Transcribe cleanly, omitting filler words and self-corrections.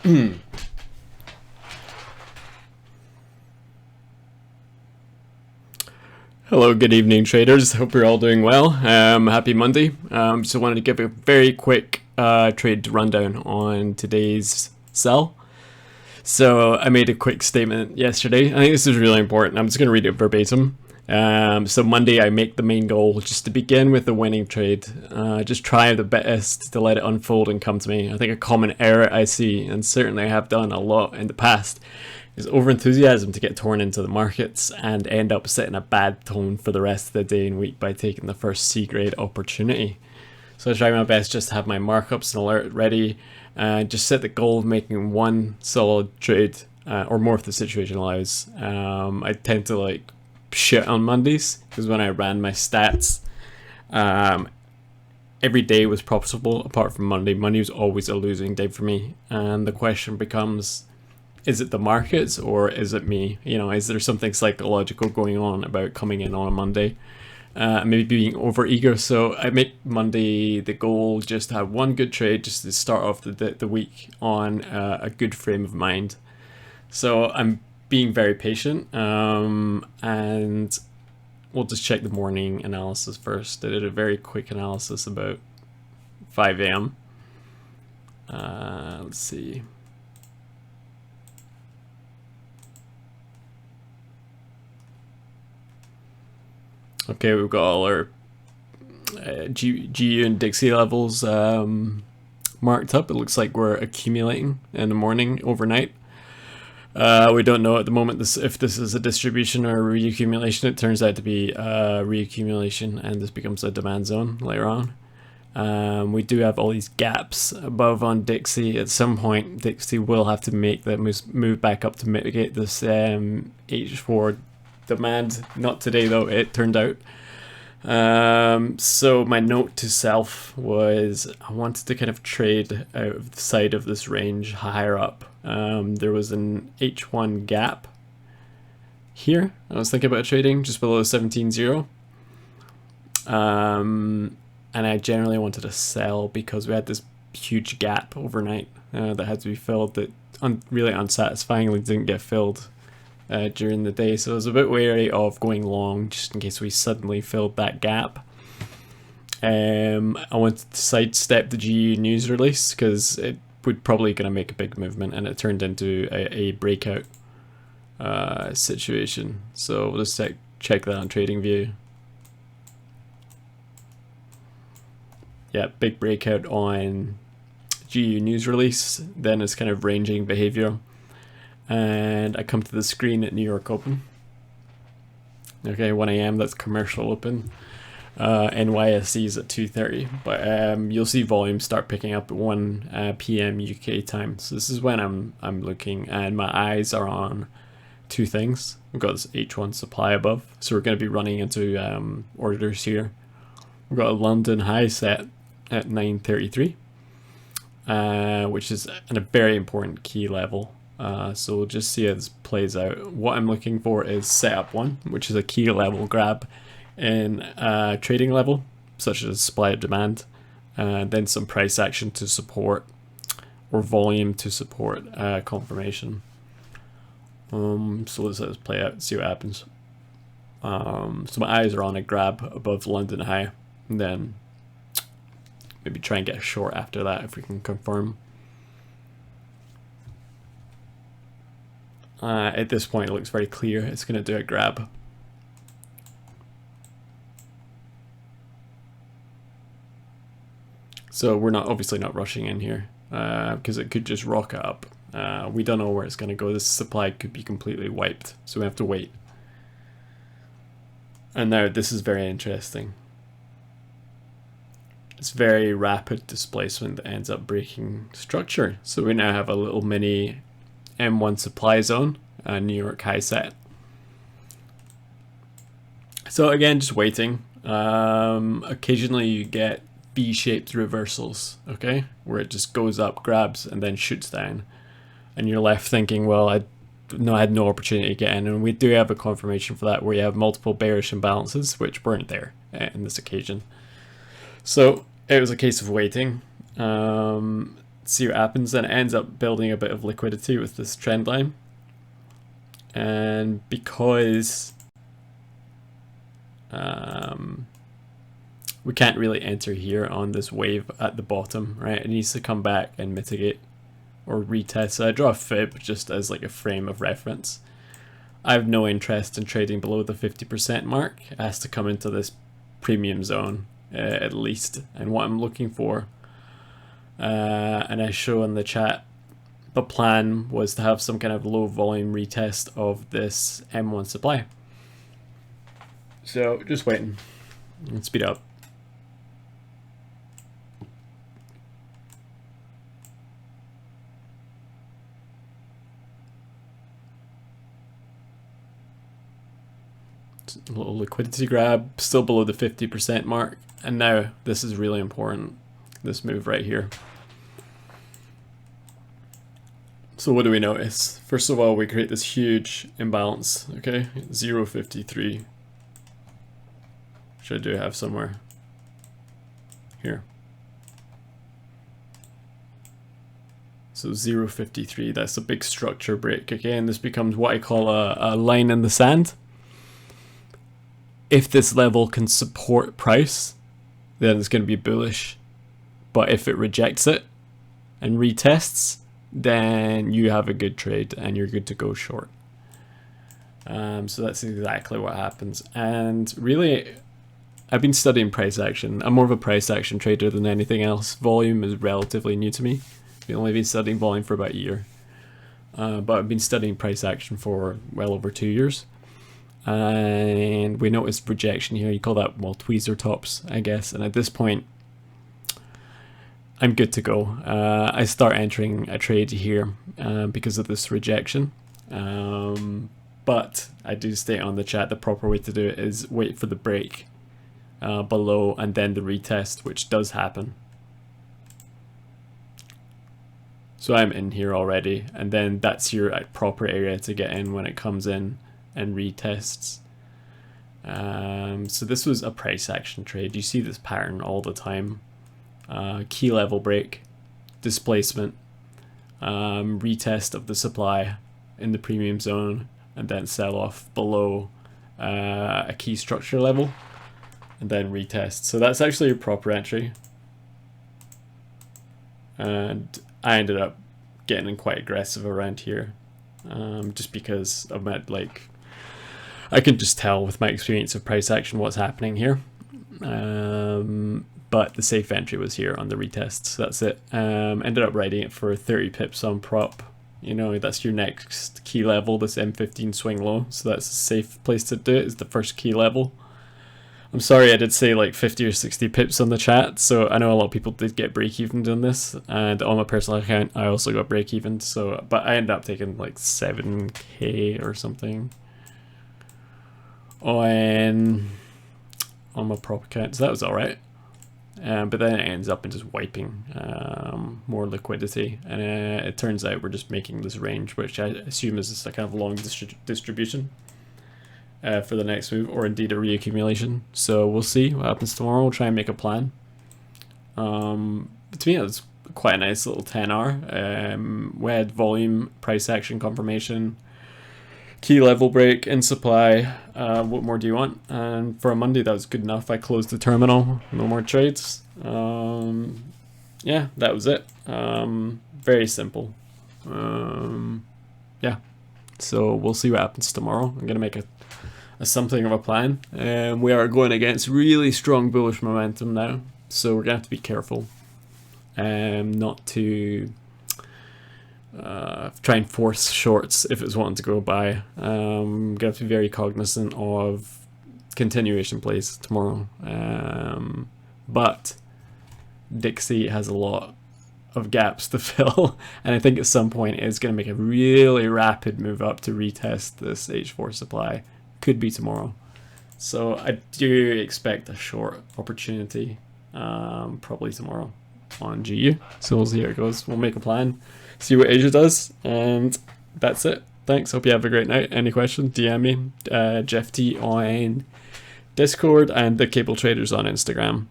Hello, good evening, traders. Hope you're all doing well. Happy Monday. So wanted to give a very quick trade rundown on today's sell. So I made a quick statement yesterday. I think this is really important. I'm just going to read it verbatim. So Monday, I make the main goal just to begin with a winning trade. Just try the best to let it unfold and come to me. I think a common error I see, and certainly I have done a lot in the past, is overenthusiasm to get torn into the markets and end up setting a bad tone for the rest of the day and week by taking the first C-grade opportunity. So I try my best just to have my markups and alert ready, and just set the goal of making one solid trade, or more if the situation allows. I tend to like shit on Mondays because when I ran my stats, every day was profitable apart from Monday. Monday was always a losing day for me, and the question becomes, is it the markets or is it me? You know, is there something psychological going on about coming in on a Monday? Maybe being over eager. So I make Monday the goal just to have one good trade, just to start off the week on a good frame of mind. So I'm being very patient, and we'll just check the morning analysis first. I did a very quick analysis about 5 a.m. Let's see. Okay, we've got all our GU and Dixie levels marked up. It looks like we're accumulating in the morning, overnight. We don't know at the moment if this is a distribution or a reaccumulation. It turns out to be a reaccumulation, and this becomes a demand zone later on. We do have all these gaps above on Dixie. At some point, Dixie will have to make that move back up to mitigate this H4 demand. Not today though, it turned out. So my note to self was I wanted to kind of trade out of the side of this range higher up. There was an H1 gap here. I was thinking about trading just below 17.0. And I generally wanted to sell because we had this huge gap overnight that had to be filled, that really unsatisfyingly didn't get filled during the day. So I was a bit wary of going long just in case we suddenly filled that gap. I wanted to sidestep the GU news release because it would probably going to make a big movement, and it turned into a breakout situation. So we'll just check that on TradingView. Yeah, big breakout on GU news release. Then it's kind of ranging behavior. And I come to the screen at New York Open. Okay, 1 a.m. that's commercial open. NYSE is at 2:30, but you'll see volume start picking up at 1 p.m. UK time. So this is when I'm looking, and my eyes are on two things. We've got this H1 supply above, so we're going to be running into orders here. We've got a London high set at 9:33, which is a very important key level. So we'll just see how this plays out. What I'm looking for is setup 1, which is a key level grab in trading level, such as supply of demand, then some price action to support, or volume to support confirmation. So let's play out and see what happens. So my eyes are on a grab above London high, and then maybe try and get a short after that if we can confirm. At this point, it looks very clear it's going to do a grab. So we're obviously not rushing in here because it could just rocket up. We don't know where it's going to go. This supply could be completely wiped, so we have to wait. And now this is very interesting. It's very rapid displacement that ends up breaking structure. So we now have a little mini M1 supply zone, New York high set. So again, just waiting. Occasionally you get V-shaped reversals, okay, where it just goes up, grabs, and then shoots down, and you're left thinking, well, I had no opportunity to get in. And we do have a confirmation for that, where you have multiple bearish imbalances which weren't there in this occasion. So it was a case of waiting. see what happens. And it ends up building a bit of liquidity with this trend line. And because we can't really enter here on this wave at the bottom, right? It needs to come back and mitigate or retest. So I draw a fib just as like a frame of reference. I have no interest in trading below the 50% mark. It has to come into this premium zone at least. And what I'm looking for, and I show in the chat, the plan was to have some kind of low volume retest of this M1 supply. So just waiting. Let's speed up. A little liquidity grab, still below the 50% mark. And now this is really important, this move right here. So what do we notice? First of all, we create this huge imbalance, okay? 0.53. Which I do have somewhere here. So 0.53, that's a big structure break. Again, this becomes what I call a line in the sand. If this level can support price, then it's going to be bullish. But if it rejects it and retests, then you have a good trade and you're good to go short. So that's exactly what happens. And really, I've been studying price action. I'm more of a price action trader than anything else. Volume is relatively new to me. I've only been studying volume for about a year. But I've been studying price action for well over 2 years. And we noticed rejection here. You call that, well, tweezer tops, I guess. And at this point, I'm good to go. I start entering a trade here because of this rejection. But I do state on the chat the proper way to do it is wait for the break below and then the retest, which does happen. So I'm in here already, and then that's your proper area to get in when it comes in and retests. So this was a price action trade. You see this pattern all the time. Key level break, displacement, retest of the supply in the premium zone, and then sell off below a key structure level, and then retest. So that's actually a proper entry. And I ended up getting in quite aggressive around here, just because of my, like, I can just tell with my experience of price action what's happening here. But the safe entry was here on the retest, so that's it. Ended up writing it for 30 pips on prop. You know, that's your next key level, this M15 swing low, so that's a safe place to do it, is the first key level. I'm sorry I did say like 50 or 60 pips on the chat, so I know a lot of people did get break-even doing this, and on my personal account I also got break-even, so, but I ended up taking like 7k or something on my prop account, so that was alright. But then it ends up in just wiping more liquidity, and it turns out we're just making this range, which I assume is just a kind of long distribution for the next move, or indeed a reaccumulation. So we'll see what happens tomorrow. We'll try and make a plan. But to me, it was quite a nice little 10R. We had volume, price action confirmation, key level break in supply. What more do you want? And for a Monday, that was good enough. I closed the terminal, no more trades. Yeah, that was it. Very simple. Yeah, so we'll see what happens tomorrow. I'm gonna make a something of a plan. We are going against really strong bullish momentum now, so we're gonna have to be careful not to try and force shorts if it's wanting to go by. Gonna have to be very cognizant of continuation plays tomorrow. But Dixie has a lot of gaps to fill, and I think at some point it's going to make a really rapid move up to retest this H4 supply. Could be tomorrow. So I do expect a short opportunity, probably tomorrow on GU. So we'll see how it goes. We'll make a plan, see what Asia does, and that's it. Thanks, hope you have a great night. Any questions, DM me, Jeff T on Discord, and the Cable Traders on Instagram.